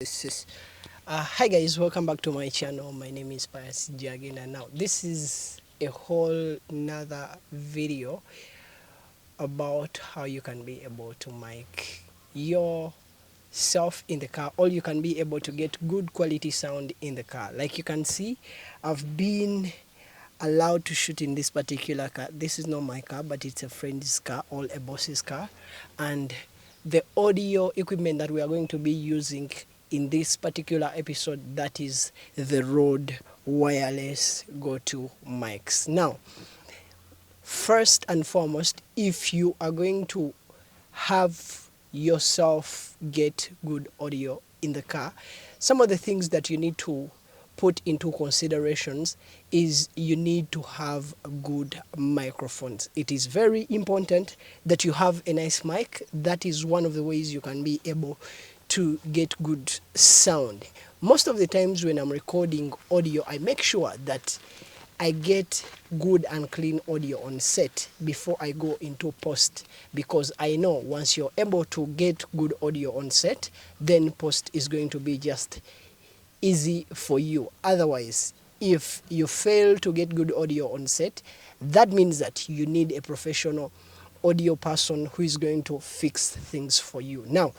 This is Hi guys, welcome back to my channel. My name is Pius Jagina. Now this is a whole nother video about how you can be able to mic yourself in the car, or you can be able to get good quality sound in the car. Like you can see, I've been allowed to shoot in this particular car. This is not my car, but it's a friend's car or a boss's car, and the audio equipment that we are going to be using in this particular episode, that is the Rode wireless go-to mics. Now, first and foremost, if you are going to have yourself get good audio in the car, some of the things that you need to put into considerations is you need to have good microphones. It is very important that you have a nice mic. That is one of the ways you can be able to get good sound. Most of the times when I'm recording audio, I make sure that I get good and clean audio on set before I go into post, because I know once you're able to get good audio on set, then post is going to be just easy for you. Otherwise, if you fail to get good audio on set, that means that you need a professional audio person who is going to fix things for you. Now,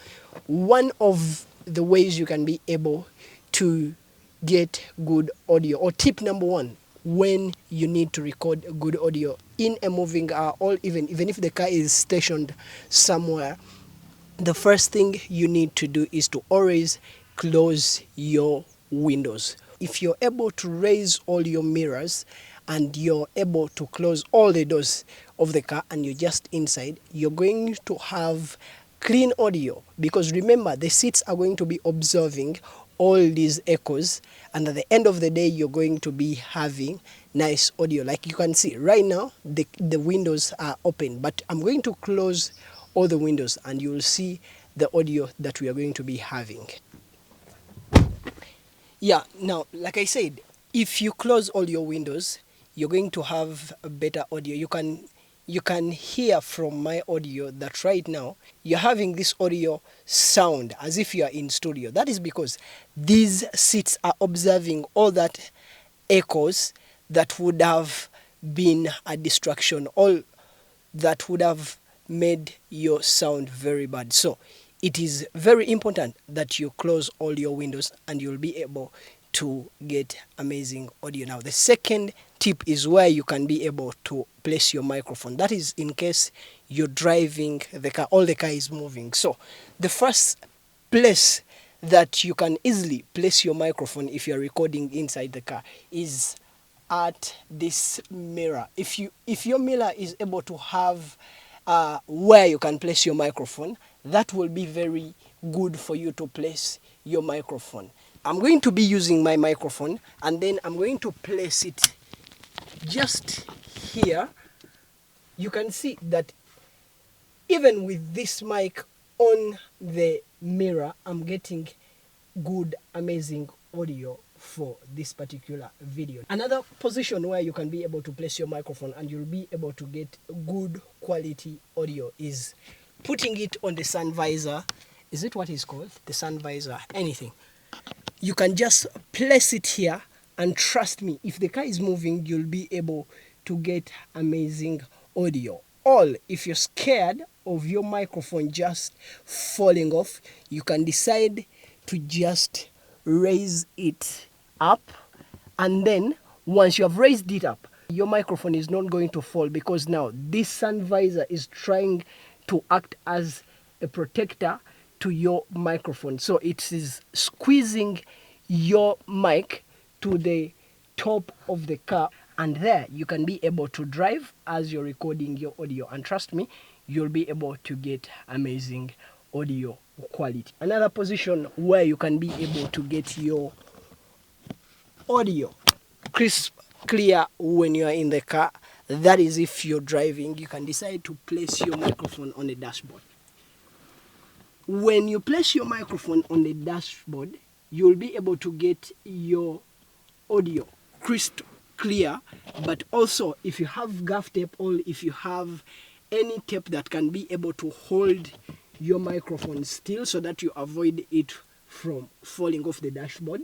one of the ways you can be able to get good audio, or tip number one, when you need to record good audio in a moving car, or even if the car is stationed somewhere, the first thing you need to do is to always close your windows. If you're able to raise all your mirrors and you're able to close all the doors of the car and you're just inside, you're going to have clean audio, because remember, the seats are going to be observing all these echoes, and at the end of the day you're going to be having nice audio. Like you can see right now, the windows are open, but I'm going to close all the windows and you'll see the audio that we are going to be having. Yeah, now, like I said, if you close all your windows, you're going to have a better audio. You can hear from my audio that right now you're having this audio sound as if you are in studio. That is because these seats are observing all that echoes that would have been a distraction, all that would have made your sound very bad. So it is very important that you close all your windows and you'll be able to get amazing audio. Now, the second tip is where you can be able to place your microphone. That is in case you're driving the car, all the car is moving. So the first place that you can easily place your microphone if you're recording inside the car is at this mirror. If your mirror is able to have where you can place your microphone, that will be very good for you to place your microphone. I'm going to be using my microphone, and then I'm going to place it just here. You can see that even with this mic on the mirror, I'm getting good, amazing audio for this particular video. Another position where you can be able to place your microphone and you'll be able to get good quality audio is putting it on the sun visor. Is it what is called? The sun visor, anything. You can just place it here, and trust me, if the car is moving, you'll be able to get amazing audio. Or if you're scared of your microphone just falling off, you can decide to just raise it up, and then once you have raised it up, your microphone is not going to fall, because now this sun visor is trying to act as a protector to your microphone. So it is squeezing your mic to the top of the car, and there you can be able to drive as you're recording your audio, and trust me, you'll be able to get amazing audio quality. Another position where you can be able to get your audio crisp, clear when you are in the car, that is if you're driving, you can decide to place your microphone on the dashboard. When you place your microphone on the dashboard, you'll be able to get your audio crisp, clear. But also, if you have gaff tape, or if you have any tape that can be able to hold your microphone still so that you avoid it from falling off the dashboard.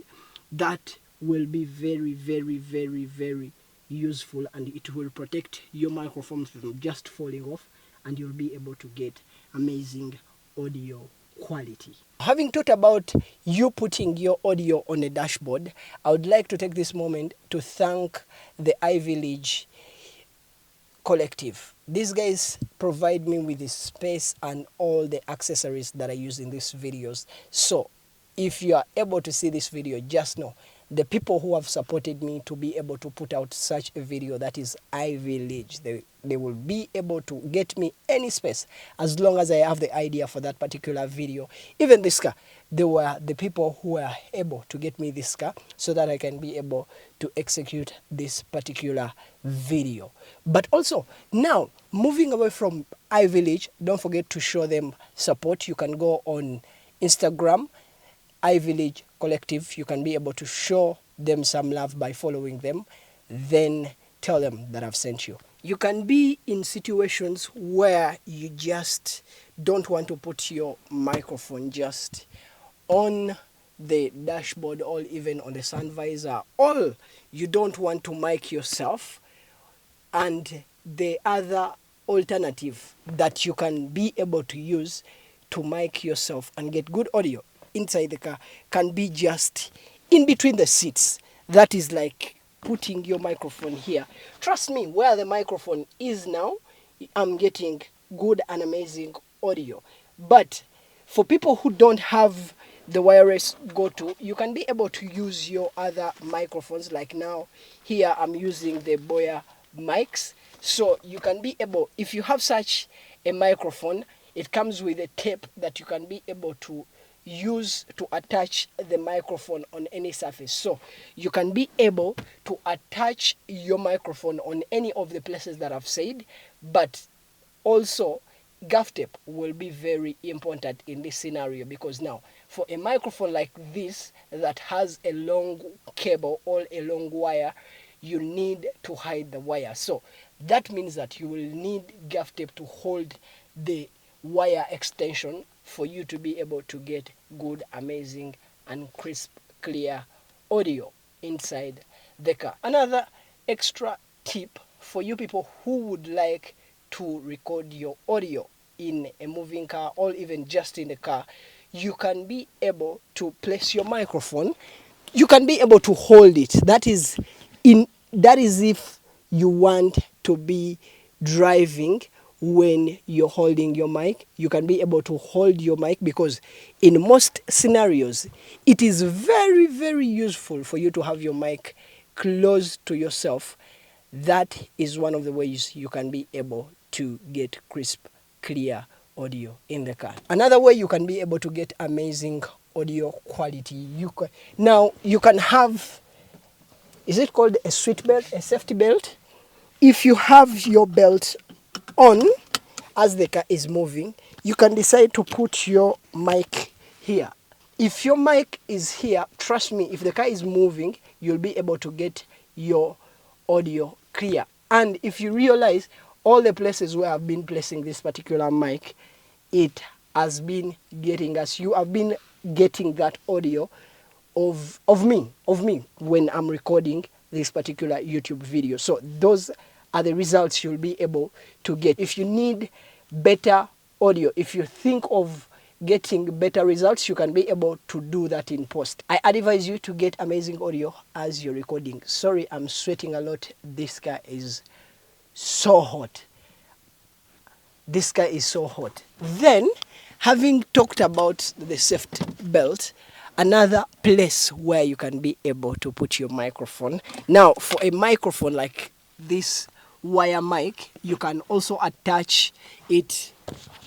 That will be very, very, very, very useful, and it will protect your microphone from just falling off, and you'll be able to get amazing audio quality. Having talked about you putting your audio on a dashboard, I would like to take this moment to thank the iVillage collective. These guys provide me with the space and all the accessories that I use in these videos. So if you are able to see this video, just know the people who have supported me to be able to put out such a video, that is iVillage. They will be able to get me any space as long as I have the idea for that particular video. Even this car, they were the people who were able to get me this car so that I can be able to execute this particular video. But also, now, moving away from iVillage, don't forget to show them support. You can go on Instagram, iVillage Collective. You can be able to show them some love by following them. Then tell them that I've sent you. You can be in situations where you just don't want to put your microphone just on the dashboard or even on the sun visor, or you don't want to mic yourself. And the other alternative that you can be able to use to mic yourself and get good audio inside the car can be just in between the seats. That is like putting your microphone here. Trust me, where the microphone is now, I'm getting good and amazing audio. But for people who don't have the wireless go-to, you can be able to use your other microphones. Like now, here I'm using the Boya mics. So you can be able, if you have such a microphone, it comes with a tape that you can be able to use to attach the microphone on any surface. So you can be able to attach your microphone on any of the places that I've said, but also gaff tape will be very important in this scenario, because now for a microphone like this that has a long cable or a long wire, you need to hide the wire. So that means that you will need gaff tape to hold the wire extension for you to be able to get good, amazing, and crisp, clear audio inside the car. Another extra tip for you people who would like to record your audio in a moving car or even just in the car, you can be able to place your microphone. You can be able to hold it. That is if you want to be driving. When you're holding your mic, you can be able to hold your mic, because in most scenarios, it is very, very useful for you to have your mic close to yourself. That is one of the ways you can be able to get crisp, clear audio in the car. Another way you can be able to get amazing audio quality, you can have, is it called a seat belt, a safety belt? If you have your belt on as the car is moving, you can decide to put your mic here. If your mic is here, trust me, if the car is moving, you'll be able to get your audio clear. And if you realize all the places where I've been placing this particular mic, it has been getting us, you have been getting that audio of me when I'm recording this particular YouTube video. So those are the results you'll be able to get. If you need better audio, if you think of getting better results, you can be able to do that in post. I advise you to get amazing audio as you're recording. Sorry, I'm sweating a lot. This guy is so hot. This guy is so hot. Then, having talked about the safety belt, another place where you can be able to put your microphone. Now, for a microphone like this wire mic, you can also attach it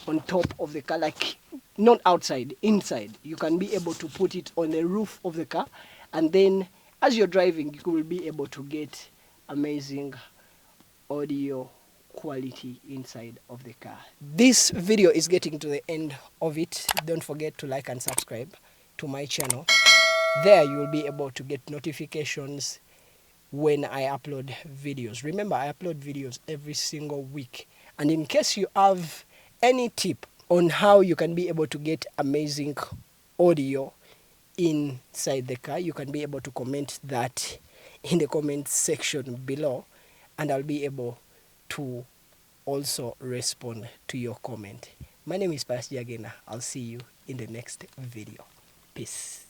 on top of the car, like not outside, inside. You can be able to put it on the roof of the car, and then as you're driving, you will be able to get amazing audio quality inside of the car. This video is getting to the end of it. Don't forget to like and subscribe to my channel. There you will be able to get notifications when I upload videos. Remember, I upload videos every single week. And in case you have any tip on how you can be able to get amazing audio inside the car, you can be able to comment that in the comment section below, and I'll be able to also respond to your comment. My name is Pastor Jagena. I'll see you in the next video. Peace.